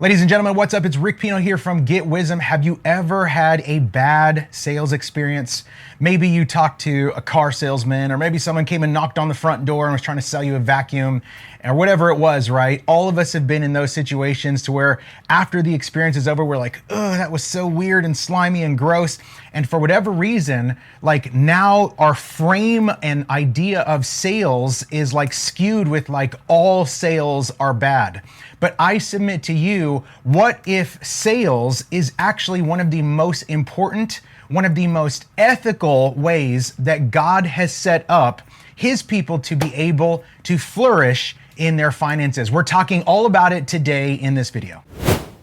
Ladies and gentlemen, what's up? It's Rick Pino here from Get Wisdom. Have you ever had a bad sales experience? Maybe you talked to a car salesman, or maybe someone came and knocked on the front door and was trying to sell you a vacuum, or whatever it was, right? All of us have been in those situations to where after the experience is over, we're like, oh, that was so weird and slimy and gross. And for whatever reason, like now our frame and idea of sales is like skewed with like all sales are bad. But I submit to you, what if sales is actually one of the most important, one of the most ethical ways that God has set up his people to be able to flourish in their finances? We're talking all about it today in this video.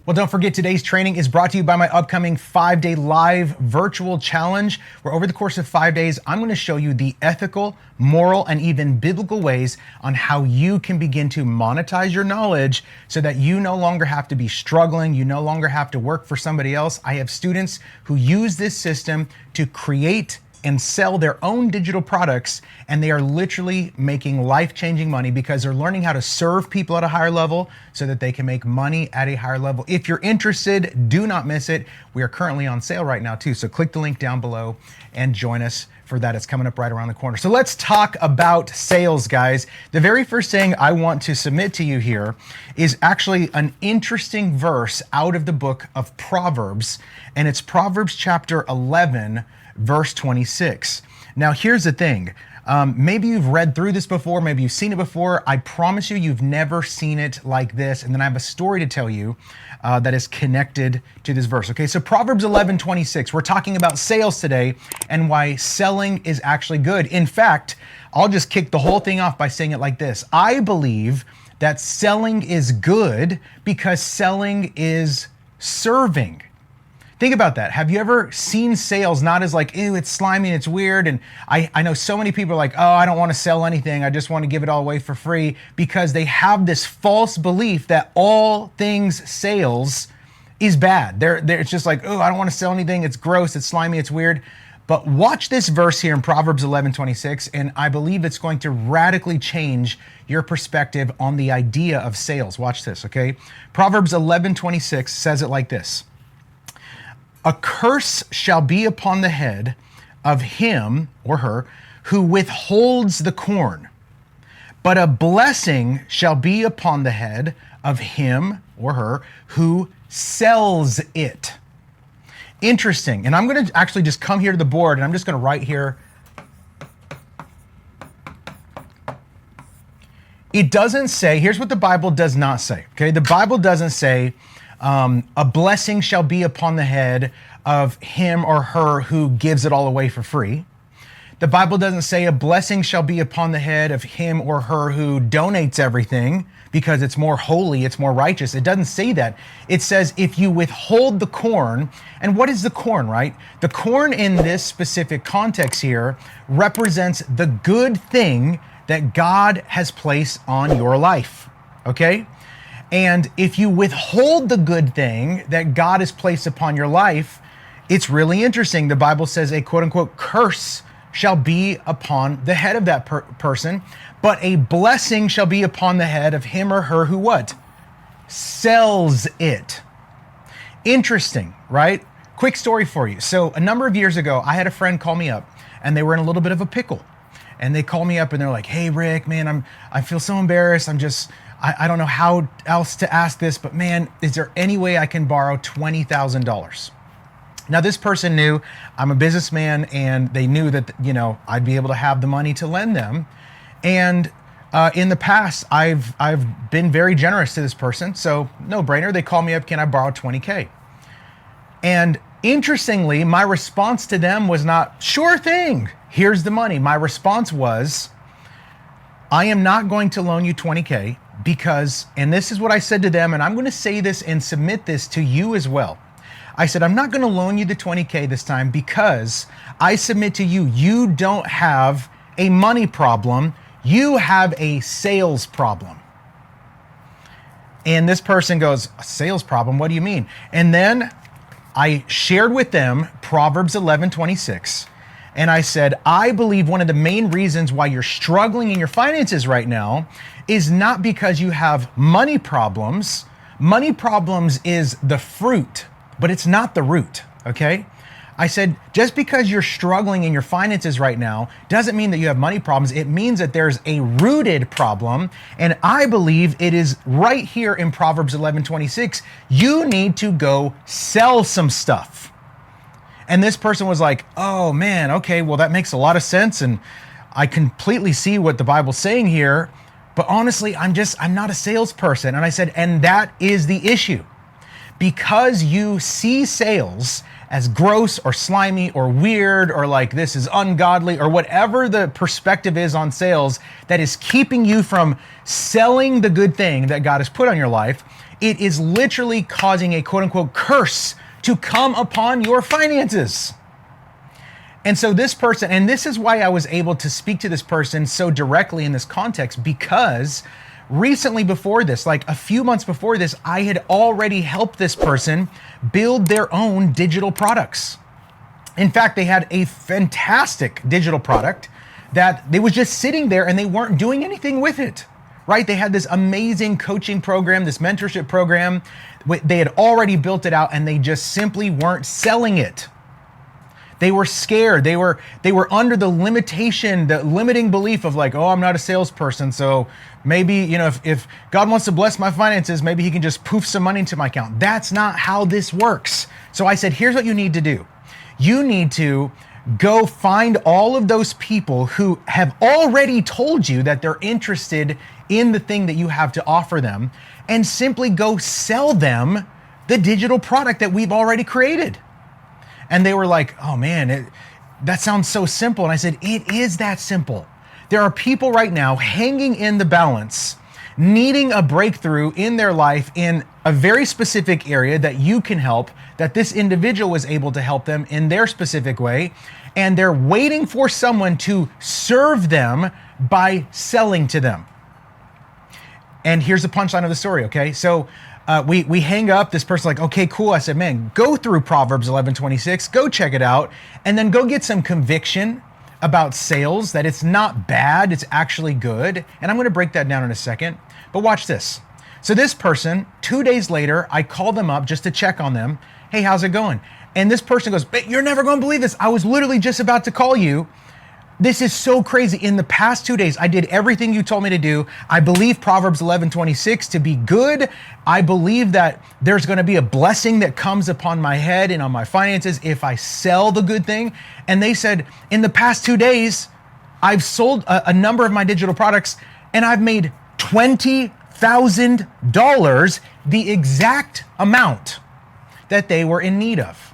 Well, don't forget, today's training is brought to you by my upcoming 5-day live virtual challenge, where over the course of 5 days, I'm going to show you the ethical, moral, and even biblical ways on how you can begin to monetize your knowledge so that you no longer have to be struggling. You no longer have to work for somebody else. I have students who use this system to create and sell their own digital products, and they are literally making life-changing money because they're learning how to serve people at a higher level so that they can make money at a higher level. If you're interested, do not miss it. We are currently on sale right now too, so click the link down below and join us for that. It's coming up right around the corner. So let's talk about sales, guys. The very first thing I want to submit to you here is actually an interesting verse out of the book of Proverbs, and it's Proverbs chapter 11, verse 26. Now, here's the thing. Maybe you've read through this before, maybe you've seen it before. I promise you, you've never seen it like this. And then I have a story to tell you that is connected to this verse. Okay, so Proverbs 11:26. We're talking about sales today and why selling is actually good. In fact, I'll just kick the whole thing off by saying it like this. I believe that selling is good because selling is serving. Think about that. Have you ever seen sales not as like, ew, it's slimy, it's weird? And I know so many people are like, oh, I don't want to sell anything. I just want to give it all away for free, because they have this false belief that all things sales is bad. It's just like, oh, I don't want to sell anything. It's gross, it's slimy, it's weird. But watch this verse here in Proverbs 11:26, and I believe it's going to radically change your perspective on the idea of sales. Watch this, okay? Proverbs 11:26 says it like this. A curse shall be upon the head of him or her who withholds the corn, but a blessing shall be upon the head of him or her who sells it. Interesting. And I'm going to actually just come here to the board, and I'm just going to write here. It doesn't say, here's what the Bible does not say. Okay, the Bible doesn't say, a blessing shall be upon the head of him or her who gives it all away for free. The Bible doesn't say a blessing shall be upon the head of him or her who donates everything because it's more holy, it's more righteous. It doesn't say that. It says if you withhold the corn, and what is the corn, right? The corn in this specific context here represents the good thing that God has placed on your life, okay? And if you withhold the good thing that God has placed upon your life, it's really interesting. The Bible says a quote unquote curse shall be upon the head of that person, but a blessing shall be upon the head of him or her who what? Sells it. Interesting, right? Quick story for you. So a number of years ago, I had a friend call me up, and they were in a little bit of a pickle. And they call me up and they're like, hey, Rick, man, I feel so embarrassed. I don't know how else to ask this, but man, is there any way I can borrow $20,000? Now, this person knew I'm a businessman, and they knew that, you know, I'd be able to have the money to lend them. And in the past, I've been very generous to this person. So no brainer. They call me up, can I borrow 20K? And interestingly, my response to them was not, sure thing, here's the money. My response was, I am not going to loan you 20K because, and this is what I said to them, and I'm going to say this and submit this to you as well. I said, I'm not going to loan you the 20K this time because I submit to you, you don't have a money problem. You have a sales problem. And this person goes, a sales problem? What do you mean? And then I shared with them Proverbs 11:26. And I said, I believe one of the main reasons why you're struggling in your finances right now is not because you have money problems, money problems is the fruit, but it's not the root, okay? I said, just because you're struggling in your finances right now doesn't mean that you have money problems. It means that there's a rooted problem. And I believe it is right here in Proverbs 11:26. You need to go sell some stuff. And this person was like, oh man, okay, well, that makes a lot of sense. And I completely see what the Bible's saying here. But honestly, I'm not a salesperson. And I said, and that is the issue. Because you see sales as gross or slimy or weird or like this is ungodly or whatever the perspective is on sales that is keeping you from selling the good thing that God has put on your life, it is literally causing a quote unquote curse to come upon your finances. And so this person, and this is why I was able to speak to this person so directly in this context, because recently before this, like a few months before this, I had already helped this person build their own digital products. In fact, they had a fantastic digital product that they was just sitting there and they weren't doing anything with it, right? They had this amazing coaching program, this mentorship program. They had already built it out and they just simply weren't selling it. They were scared. They were under the limiting belief of like, oh, I'm not a salesperson. So maybe, if God wants to bless my finances, maybe he can just poof some money into my account. That's not how this works. So I said, here's what you need to do. You need to go find all of those people who have already told you that they're interested in the thing that you have to offer them and simply go sell them the digital product that we've already created. And they were like, oh man, that sounds so simple. And I said, it is that simple. There are people right now hanging in the balance, needing a breakthrough in their life in a very specific area that you can help, that this individual was able to help them in their specific way. And they're waiting for someone to serve them by selling to them. And here's the punchline of the story, okay? So we hang up, this person's like, okay, cool. I said, man, go through Proverbs 11:26, go check it out, and then go get some conviction about sales, that it's not bad, it's actually good. And I'm gonna break that down in a second, but watch this. So this person, 2 days later, I called them up just to check on them. Hey, how's it going? And this person goes, you're never gonna believe this. I was literally just about to call you. This is so crazy. In the past 2 days, I did everything you told me to do. I believe Proverbs 11:26 to be good. I believe that there's going to be a blessing that comes upon my head and on my finances if I sell the good thing. And they said, in the past 2 days, I've sold a number of my digital products and I've made $20,000, the exact amount that they were in need of.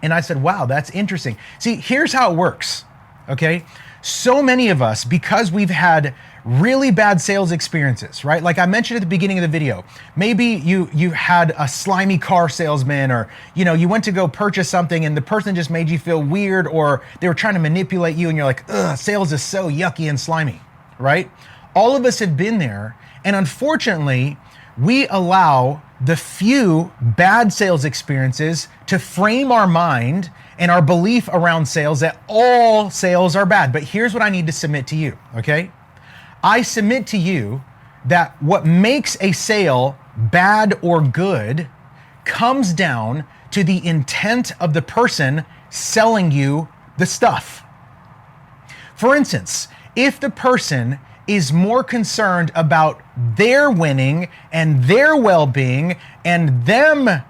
And I said, wow, that's interesting. See, here's how it works. Okay. So many of us, because we've had really bad sales experiences, right? Like I mentioned at the beginning of the video, maybe you had a slimy car salesman, or, you went to go purchase something and the person just made you feel weird, or they were trying to manipulate you and you're like, ugh, sales is so yucky and slimy, right? All of us have been there. And unfortunately, we allow the few bad sales experiences to frame our mind and our belief around sales that all sales are bad. But here's what I need to submit to you, okay? I submit to you that what makes a sale bad or good comes down to the intent of the person selling you the stuff. For instance, if the person is more concerned about their winning and their well-being and them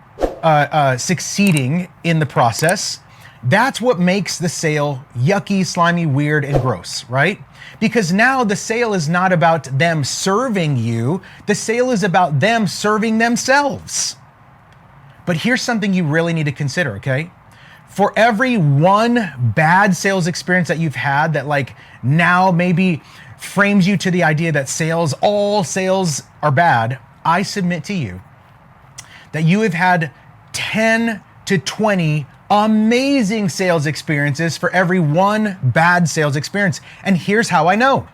succeeding in the process, that's what makes the sale yucky, slimy, weird, and gross, right? Because now the sale is not about them serving you. The sale is about them serving themselves. But here's something you really need to consider, okay? For every one bad sales experience that you've had that like now maybe frames you to the idea that all sales are bad, I submit to you that you have had 10 to 20 amazing sales experiences for every one bad sales experience. And here's how I know.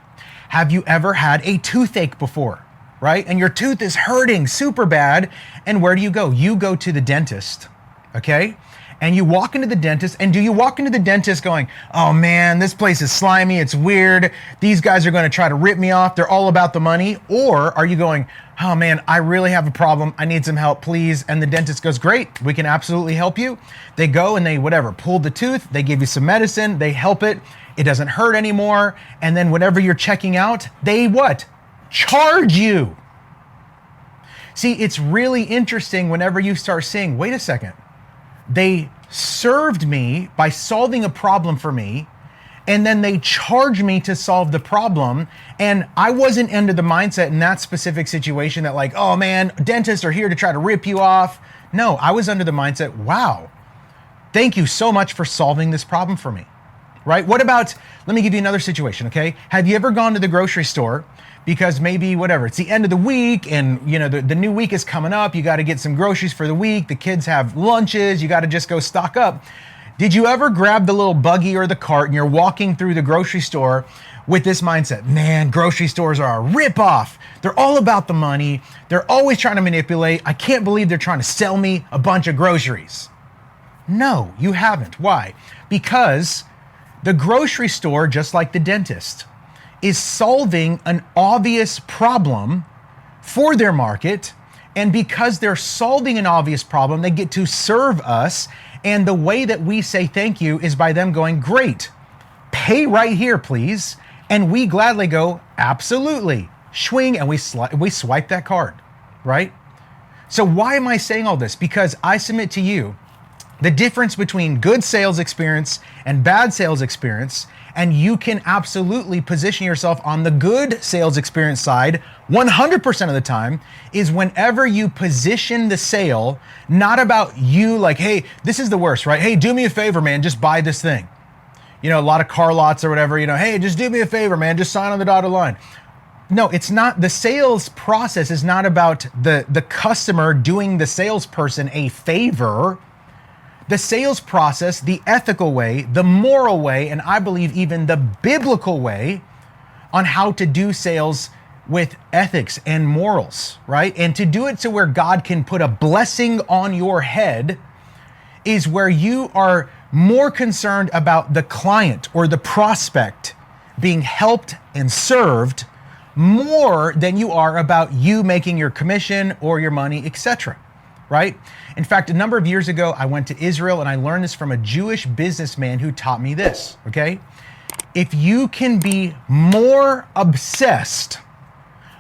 Have you ever had a toothache before, right? And your tooth is hurting super bad. And where do you go? You go to the dentist, okay? and you walk into the dentist, and do you walk into the dentist going, oh man, this place is slimy, it's weird, these guys are going to try to rip me off, they're all about the money? Or are you going, oh man, I really have a problem, I need some help, please? And the dentist goes, great, we can absolutely help you. They go and they pull the tooth, they give you some medicine, they help it, it doesn't hurt anymore, and then whenever you're checking out, they what? Charge you. See, it's really interesting whenever you start seeing, wait a second, they served me by solving a problem for me, and then they charged me to solve the problem. And I wasn't under the mindset in that specific situation that like, oh man, dentists are here to try to rip you off. No, I was under the mindset, wow, thank you so much for solving this problem for me, right? What about, let me give you another situation, okay? Have you ever gone to the grocery store because maybe it's the end of the week and the new week is coming up, you got to get some groceries for the week, the kids have lunches, you got to just go stock up. Did you ever grab the little buggy or the cart and you're walking through the grocery store with this mindset, man, grocery stores are a ripoff. They're all about the money. They're always trying to manipulate. I can't believe they're trying to sell me a bunch of groceries. No, you haven't. Why? Because the grocery store, just like the dentist, is solving an obvious problem for their market. And because they're solving an obvious problem, they get to serve us. And the way that we say thank you is by them going, great, pay right here, please. And we gladly go, absolutely, swing, and we swipe that card, right? So why am I saying all this? Because I submit to you, the difference between good sales experience and bad sales experience, and you can absolutely position yourself on the good sales experience side 100% of the time, is whenever you position the sale not about you like, hey, this is the worst, right? Hey, do me a favor, man, just buy this thing. A lot of car lots or whatever, hey, just do me a favor, man, just sign on the dotted line. No, it's not. The sales process is not about the customer doing the salesperson a favor. The sales process, the ethical way, the moral way, and I believe even the biblical way on how to do sales with ethics and morals, right? And to do it to where God can put a blessing on your head is where you are more concerned about the client or the prospect being helped and served more than you are about you making your commission or your money, etc. Right? In fact, a number of years ago, I went to Israel and I learned this from a Jewish businessman who taught me this, okay? If you can be more obsessed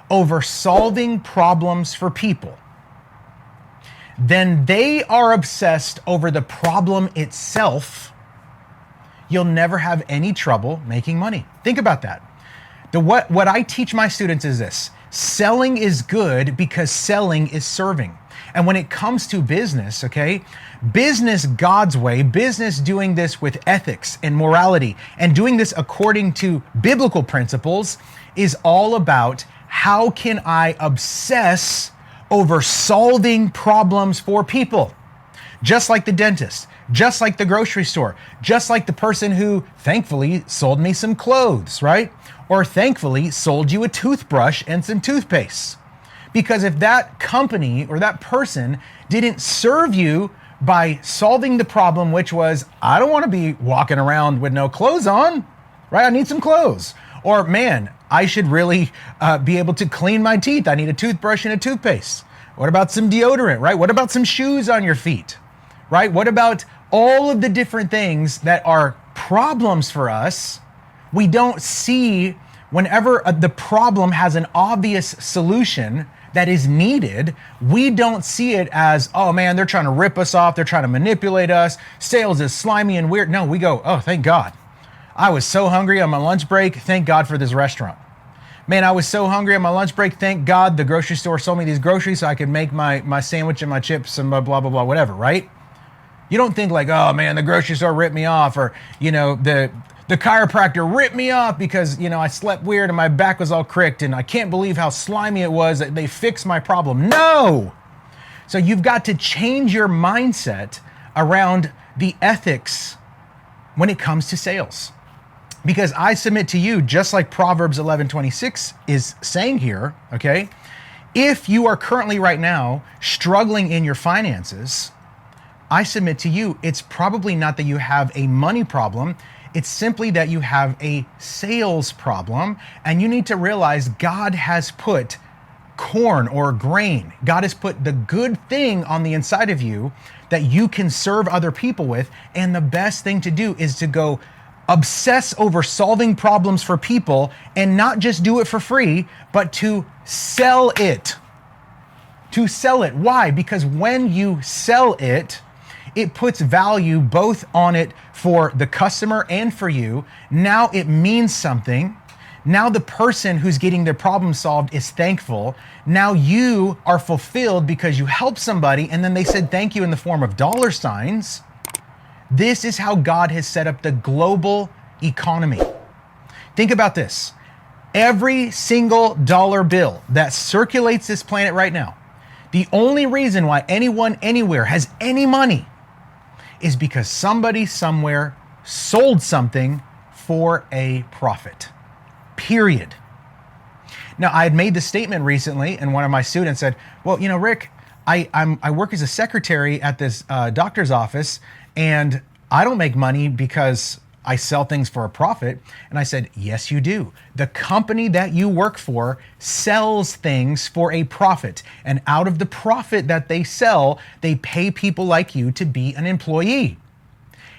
over solving problems for people than they are obsessed over the problem itself, you'll never have any trouble making money. Think about that. What I teach my students is this: selling is good because selling is serving. And when it comes to business, okay, business God's way, business doing this with ethics and morality and doing this according to biblical principles is all about how can I obsess over solving problems for people. Just like the dentist, just like the grocery store, just like the person who thankfully sold me some clothes, right? Or thankfully sold you a toothbrush and some toothpaste. Because if that company or that person didn't serve you by solving the problem, which was, I don't want to be walking around with no clothes on, right? I need some clothes. Or man, I should really be able to clean my teeth. I need a toothbrush and a toothpaste. What about some deodorant, right? What about some shoes on your feet, right? What about all of the different things that are problems for us? We don't see whenever the problem has an obvious solution that is needed, we don't see it as, oh man, they're trying to rip us off, they're trying to manipulate us, sales is slimy and weird. No, we go, oh, thank God. I was so hungry on my lunch break, thank God for this restaurant. Man, I was so hungry on my lunch break, thank God the grocery store sold me these groceries so I could make my sandwich and my chips and blah, blah, blah, whatever, right? You don't think like, oh man, the grocery store ripped me off, or, the chiropractor ripped me off because, I slept weird and my back was all cricked and I can't believe how slimy it was that they fixed my problem. No! So you've got to change your mindset around the ethics when it comes to sales. Because I submit to you, just like Proverbs 11:26 is saying here, okay, if you are currently right now struggling in your finances, I submit to you, it's probably not that you have a money problem. It's simply that you have a sales problem, and you need to realize God has put corn or grain. God has put the good thing on the inside of you that you can serve other people with. And the best thing to do is to go obsess over solving problems for people and not just do it for free, but to sell it. To sell it. Why? Because when you sell it, it puts value both on it for the customer and for you. Now it means something. Now the person who's getting their problem solved is thankful. Now you are fulfilled because you helped somebody and then they said thank you in the form of dollar signs. This is how God has set up the global economy. Think about this. Every single dollar bill that circulates this planet right now, the only reason why anyone anywhere has any money is because somebody somewhere sold something for a profit. Period. Now, I had made the statement recently, and one of my students said, well, you know, Rick, I work as a secretary at this doctor's office, and I don't make money because I sell things for a profit. And I said, yes, you do. The company that you work for sells things for a profit. And out of the profit that they sell, they pay people like you to be an employee.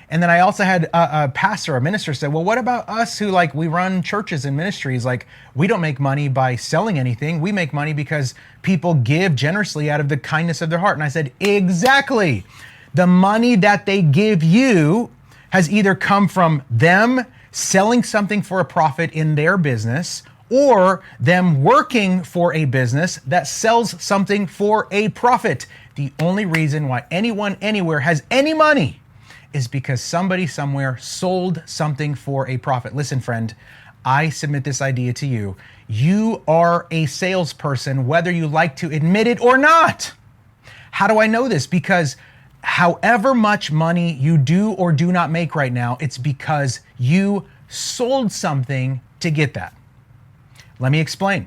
And then I also had a pastor, a minister said, well, what about us who we run churches and ministries? We don't make money by selling anything. We make money because people give generously out of the kindness of their heart. And I said, exactly. The money that they give you has either come from them selling something for a profit in their business or them working for a business that sells something for a profit. The only reason why anyone anywhere has any money is because somebody somewhere sold something for a profit. Listen, friend, I submit this idea to you. You are a salesperson, whether you like to admit it or not. How do I know this? Because however much money you do or do not make right now, it's because you sold something to get that. Let me explain.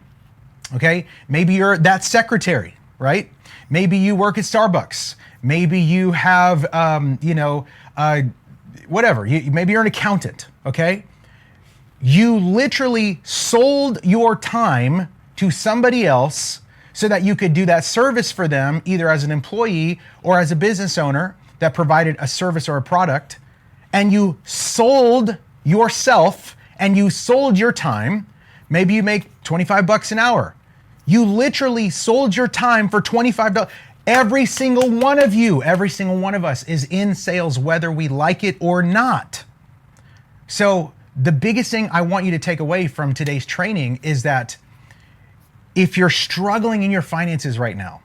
Okay? Maybe you're that secretary, right? Maybe you work at Starbucks. Maybe you have, whatever. Maybe you're an accountant, okay? You literally sold your time to somebody else so that you could do that service for them, either as an employee or as a business owner that provided a service or a product. And you sold yourself and you sold your time. Maybe you make 25 bucks an hour. You literally sold your time for $25. Every single one of you, every single one of us is in sales, whether we like it or not. So the biggest thing I want you to take away from today's training is that if you're struggling in your finances right now,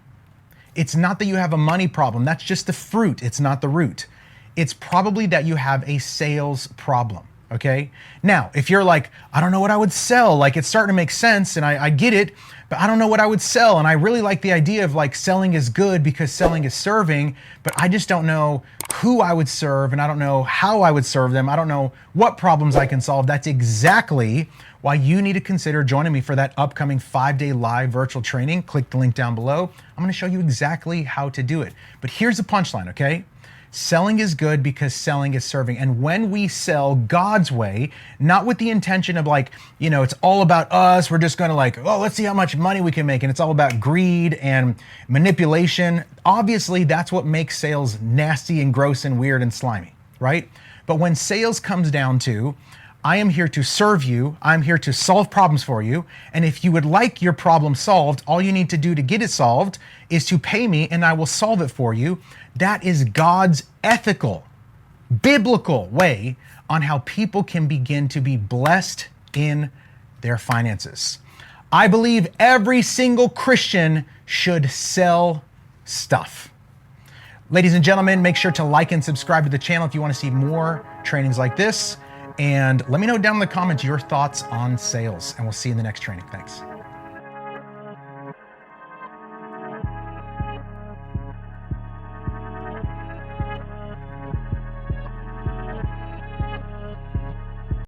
it's not that you have a money problem. That's just the fruit. It's not the root. It's probably that you have a sales problem. Okay. Now, if you're like, I don't know what I would sell, it's starting to make sense and I get it, but I don't know what I would sell. And I really like the idea of selling is good because selling is serving, but I just don't know who I would serve and I don't know how I would serve them. I don't know what problems I can solve. That's exactly why you need to consider joining me for that upcoming 5-day live virtual training. Click the link down below. I'm going to show you exactly how to do it. But here's the punchline, okay? Selling is good because selling is serving. And when we sell God's way, not with the intention of it's all about us, we're just going to let's see how much money we can make. And it's all about greed and manipulation. Obviously, that's what makes sales nasty and gross and weird and slimy, right? But when sales comes down to, I am here to serve you. I'm here to solve problems for you. And if you would like your problem solved, all you need to do to get it solved is to pay me and I will solve it for you. That is God's ethical, biblical way on how people can begin to be blessed in their finances. I believe every single Christian should sell stuff. Ladies and gentlemen, make sure to like and subscribe to the channel if you want to see more trainings like this. And let me know down in the comments your thoughts on sales, and we'll see you in the next training. Thanks.